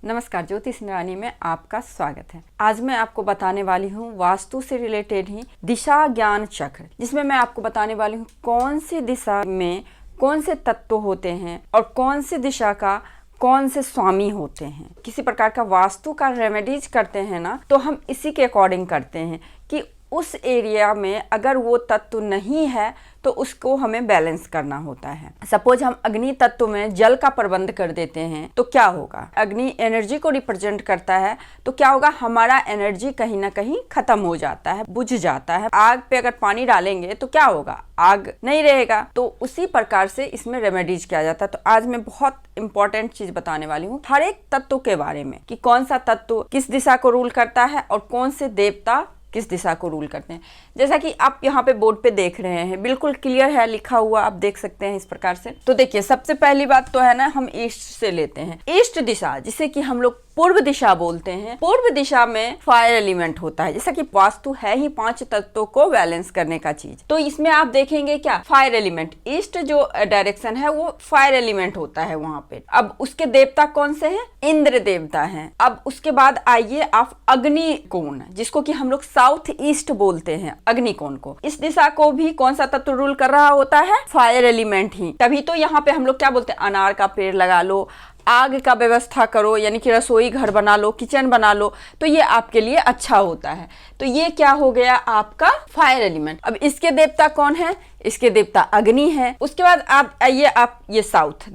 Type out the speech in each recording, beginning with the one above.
नमस्कार, ज्योतिष निरानी में आपका स्वागत है। आज मैं आपको बताने वाली हूँ वास्तु से रिलेटेड ही दिशा ज्ञान चक्र, जिसमें मैं आपको बताने वाली हूँ कौन सी दिशा में कौन से तत्व होते हैं और कौन सी दिशा का कौन से स्वामी होते हैं। किसी प्रकार का वास्तु का रेमेडीज करते हैं ना, तो हम इसी के अकॉर्डिंग करते हैं कि उस एरिया में अगर वो तत्व नहीं है तो उसको हमें बैलेंस करना होता है। सपोज हम अग्नि तत्व में जल का प्रबंध कर देते हैं तो क्या होगा, अग्नि एनर्जी को रिप्रेजेंट करता है, तो क्या होगा, हमारा एनर्जी कहीं ना कहीं खत्म हो जाता है, बुझ जाता है। आग पे अगर पानी डालेंगे तो क्या होगा, आग नहीं रहेगा। तो उसी प्रकार से इसमें रेमेडीज किया जाता है। तो आज मैं बहुत इंपॉर्टेंट चीज बताने वाली हूँ हर एक तत्व के बारे में कि कौन सा तत्व किस दिशा को रूल करता है और कौन से देवता किस दिशा को रूल करते हैं। जैसा कि आप यहाँ पे बोर्ड पे देख रहे हैं, बिल्कुल क्लियर है लिखा हुआ, आप देख सकते हैं इस प्रकार से। तो देखिए, सबसे पहली बात तो है ना, हम ईस्ट से लेते हैं। ईस्ट दिशा जिसे कि हम लोग पूर्व दिशा बोलते हैं। पूर्व दिशा में फायर एलिमेंट होता है, जैसा कि वास्तु है ही 5 तत्वों को बैलेंस करने का चीज। तो इसमें आप देखेंगे क्या, फायर एलिमेंट, ईस्ट जो डायरेक्शन है वो फायर एलिमेंट होता है वहां पे। अब उसके देवता कौन से हैं, इंद्र देवता हैं। अब उसके बाद आइए आप अग्नि कोण, जिसको कि हम लोग साउथ ईस्ट बोलते हैं, अग्नि कोण को। इस दिशा को भी कौन सा तत्व रूल कर रहा होता है, फायर एलिमेंट ही। तभी तो यहाँ पे हम लोग क्या बोलते हैं, अनार का पेड़ लगा लो, आग का व्यवस्था करो, यानी कि रसोई घर बना लो, किचन बना लो, तो ये आपके लिए अच्छा होता है। तो ये क्या हो गया आपका फायर एलिमेंट। अब इसके देवता कौन है, इसके देवता अग्नि है। उसके बाद आप आइए, आप ये साउथ,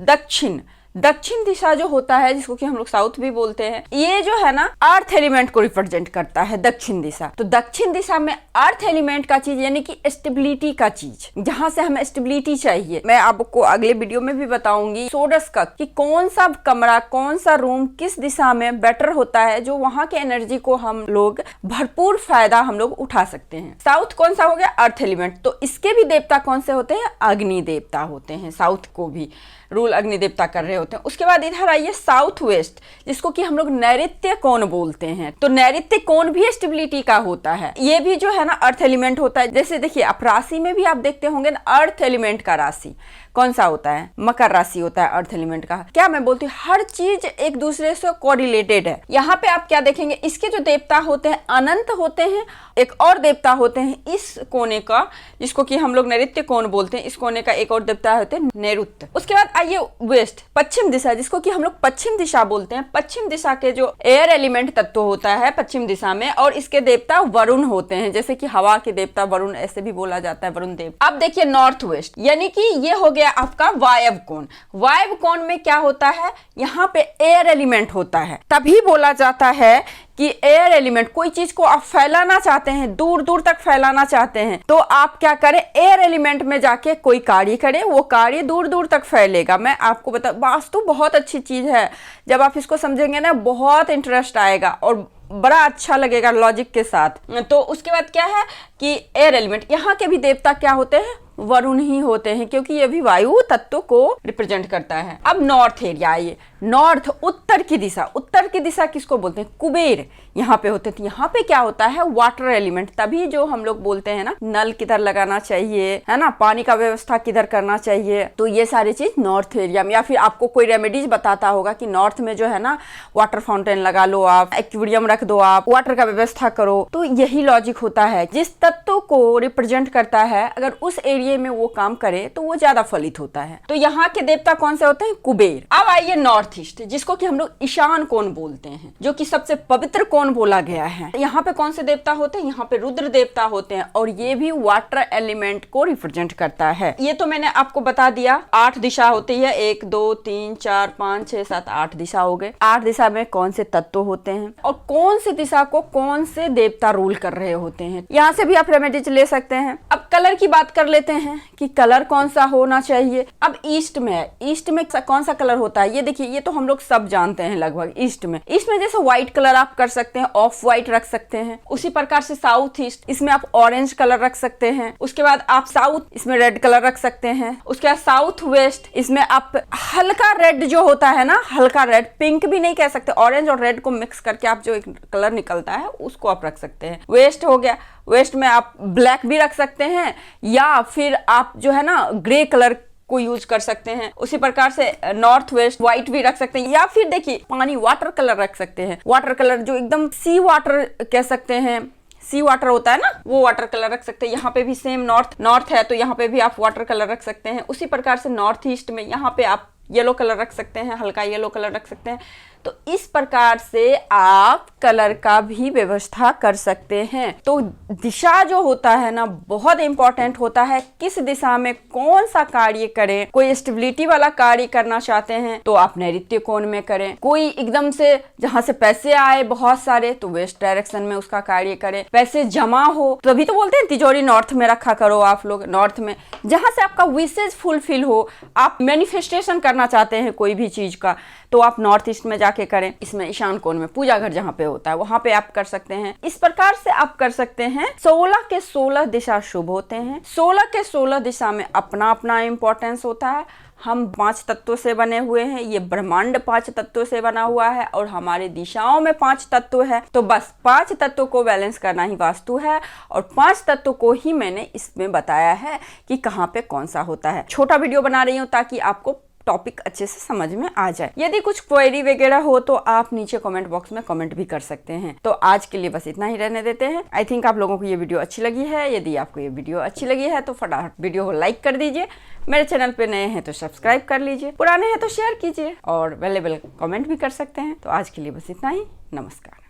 दक्षिण दिशा जो होता है, जिसको कि हम लोग साउथ भी बोलते हैं, ये जो है ना अर्थ एलिमेंट को रिप्रेजेंट करता है, दक्षिण दिशा। तो दक्षिण दिशा में अर्थ एलिमेंट का चीज, यानी कि स्टेबिलिटी का चीज, जहां से हमें स्टेबिलिटी चाहिए। मैं आपको अगले वीडियो में भी बताऊंगी सोडस का कि कौन सा कमरा, कौन सा रूम किस दिशा में बेटर होता है, जो वहां के एनर्जी को हम लोग भरपूर फायदा हम लोग उठा सकते हैं। साउथ कौन सा हो गया, अर्थ एलिमेंट। तो इसके भी देवता कौन से होते हैं, अग्नि देवता होते हैं। साउथ को भी रूल अग्नि देवता कर रहे होते हैं। उसके बाद इधर आइए साउथ वेस्ट, जिसको कि हम लोग नैऋत्य कोण बोलते हैं। तो नैऋत्य कोण भी स्टेबिलिटी का होता है, ये भी जो है ना अर्थ एलिमेंट होता है। जैसे देखिए, आप राशि में भी आप देखते होंगे ना, अर्थ एलिमेंट का राशि कौन सा होता है, मकर राशि होता है अर्थ एलिमेंट का। क्या मैं बोलती हूँ, हर चीज एक दूसरे से कोरिलेटेड है। यहाँ पे आप क्या देखेंगे, इसके जो देवता होते हैं अनंत होते हैं। एक और देवता होते हैं इस कोने का, जिसको कि हम लोग नैऋत्य कोण बोलते हैं। इस कोने का एक और देवता होते हैं नैऋत्य। उसके बाद आइए वेस्ट, पश्चिम दिशा, जिसको कि हम लोग पश्चिम दिशा बोलते हैं। पश्चिम दिशा के जो एयर एलिमेंट तत्व होता है पश्चिम दिशा में, और इसके देवता वरुण होते हैं, जैसे कि हवा के देवता वरुण, ऐसे भी बोला जाता है वरुण देव। अब देखिए नॉर्थ वेस्ट, यानी कि ये हो गया आपका वायव्य कोण। वायव्य कोण में क्या होता है, यहाँ पे एयर एलिमेंट होता है। तभी बोला जाता है कि एयर एलिमेंट, कोई चीज को आप फैलाना चाहते हैं, दूर दूर तक फैलाना चाहते हैं, तो आप क्या करें, एयर एलिमेंट में जाके कोई कार्य करें, वो कार्य दूर दूर तक फैलेगा। मैं आपको बता, वास्तु बहुत अच्छी चीज है, जब आप इसको समझेंगे ना बहुत इंटरेस्ट आएगा और बड़ा अच्छा लगेगा लॉजिक के साथ। तो उसके बाद क्या है कि एयर एलिमेंट, यहाँ के भी देवता क्या होते हैं, वरुण ही होते हैं, क्योंकि ये भी वायु तत्व को रिप्रेजेंट करता है। अब नॉर्थ एरिया आइए, नॉर्थ, उत्तर की दिशा। उत्तर की दिशा किसको बोलते हैं, कुबेर यहाँ पे होते थे। यहाँ पे क्या होता है, वाटर एलिमेंट। तभी जो हम लोग बोलते हैं ना, नल किधर लगाना चाहिए, है ना, पानी का व्यवस्था किधर करना चाहिए। तो ये सारी चीज नॉर्थ एरिया में, या फिर आपको कोई रेमेडीज बताता होगा कि नॉर्थ में जो है ना वाटर फाउंटेन लगा लो, आप एक्वेरियम रख दो, आप वाटर का व्यवस्था करो। तो यही लॉजिक होता है, जिस तत्व को रिप्रेजेंट करता है, अगर उस एरिया में वो काम करे तो वो ज्यादा फलित होता है। तो यहाँ के देवता कौन से होते हैं, कुबेर। अब आइए नॉर्थ ईस्ट, जिसको कि हम लोग ईशान कोण बोलते हैं, जो कि सबसे पवित्र कोण बोला गया है। यहाँ पे कौन से देवता होते हैं, यहाँ पे रुद्र देवता होते हैं, और ये भी वाटर एलिमेंट को रिप्रेजेंट करता है। ये तो मैंने आपको बता दिया, 8 दिशा होती है, 1 2 3 4 5 6 7 8 दिशा हो गए। 8 दिशा में कौन से तत्व होते हैं और कौन सी दिशा को कौन से देवता रूल कर रहे होते हैं, यहाँ से भी आप रेमेडीज ले सकते हैं। अब कलर की बात कर लेते हैं कि कलर कौन सा होना चाहिए। अब ईस्ट में है, ईस्ट में कौन सा कलर होता है, ये देखिए, ये तो हम लोग सब जानते हैं लगभग। ईस्ट में जैसे व्हाइट कलर आप कर सकते हैं, ऑफ व्हाइट रख सकते हैं। उसी प्रकार से साउथ ईस्ट, इसमें आप ऑरेंज कलर रख सकते हैं। उसके बाद आप साउथ, इसमें रेड कलर रख सकते हैं। उसके बाद साउथ वेस्ट, इसमें आप हल्का रेड जो होता है ना, हल्का रेड, पिंक भी नहीं कह सकते, ऑरेंज और रेड को मिक्स करके आप जो एक कलर निकलता है उसको आप रख सकते हैं। वेस्ट हो गया, वेस्ट में आप ब्लैक भी रख सकते हैं, या फिर आप जो है ना ग्रे कलर को यूज कर सकते हैं, उसी प्रकार से नॉर्थ वेस्ट व्हाइट भी रख सकते हैं, या फिर देखिए पानी वाटर कलर रख सकते हैं। वाटर कलर जो एकदम सी वाटर कह सकते हैं, सी वाटर होता है ना, वो वाटर कलर रख सकते हैं। यहाँ पे भी सेम नॉर्थ है तो यहाँ पे भी आप वाटर कलर रख सकते हैं। उसी प्रकार से नॉर्थ ईस्ट में यहाँ पे आप येलो कलर रख सकते हैं, हल्का येलो कलर रख सकते हैं। तो इस प्रकार से आप कलर का भी व्यवस्था कर सकते हैं। तो दिशा जो होता है ना, बहुत इंपॉर्टेंट होता है। किस दिशा में कौन सा कार्य करें। कोई स्टेबिलिटी वाला कार्य करना चाहते हैं तो आप नैऋत्य कोण में करें। कोई एकदम से जहां से पैसे आए बहुत सारे तो वेस्ट डायरेक्शन में उसका कार्य करें। पैसे जमा हो तभी तो बोलते हैं तिजोरी नॉर्थ में रखा करो। आप लोग नॉर्थ में, जहां से आपका विशेष फुलफिल हो, आप मैनिफेस्टेशन करना चाहते हैं कोई भी चीज का, तो आप नॉर्थ ईस्ट में जाके करें। इसमें ईशान कोण में पूजा घर जहाँ पे होता है वहां पे आप कर सकते हैं। इस प्रकार से आप कर सकते हैं। 16 के 16 दिशा शुभ होते हैं। 16 के 16 दिशा में अपना अपना इंपॉर्टेंस होता है। हम 5 तत्वों से बने हुए हैं, ये ब्रह्मांड 5 तत्वों से बना हुआ है और हमारी दिशाओं में 5 तत्व है। तो बस 5 तत्वों को बैलेंस करना ही वास्तु है और 5 तत्वों को ही मैंने इसमें बताया है कि कहाँ पे कौन सा होता है। छोटा वीडियो बना रही हूँ ताकि आपको टॉपिक अच्छे से समझ में आ जाए। यदि कुछ क्वेरी वगैरह हो तो आप नीचे कमेंट बॉक्स में कमेंट भी कर सकते हैं। तो आज के लिए बस इतना ही रहने देते हैं। आई थिंक आप लोगों को ये वीडियो अच्छी लगी है। यदि आपको ये वीडियो अच्छी लगी है तो फटाफट वीडियो को लाइक कर दीजिए। मेरे चैनल पे नए हैं तो सब्सक्राइब कर लीजिए, पुराने हैं तो शेयर कीजिए और वैल्यूएबल कमेंट भी कर सकते हैं। तो आज के लिए बस इतना ही। नमस्कार।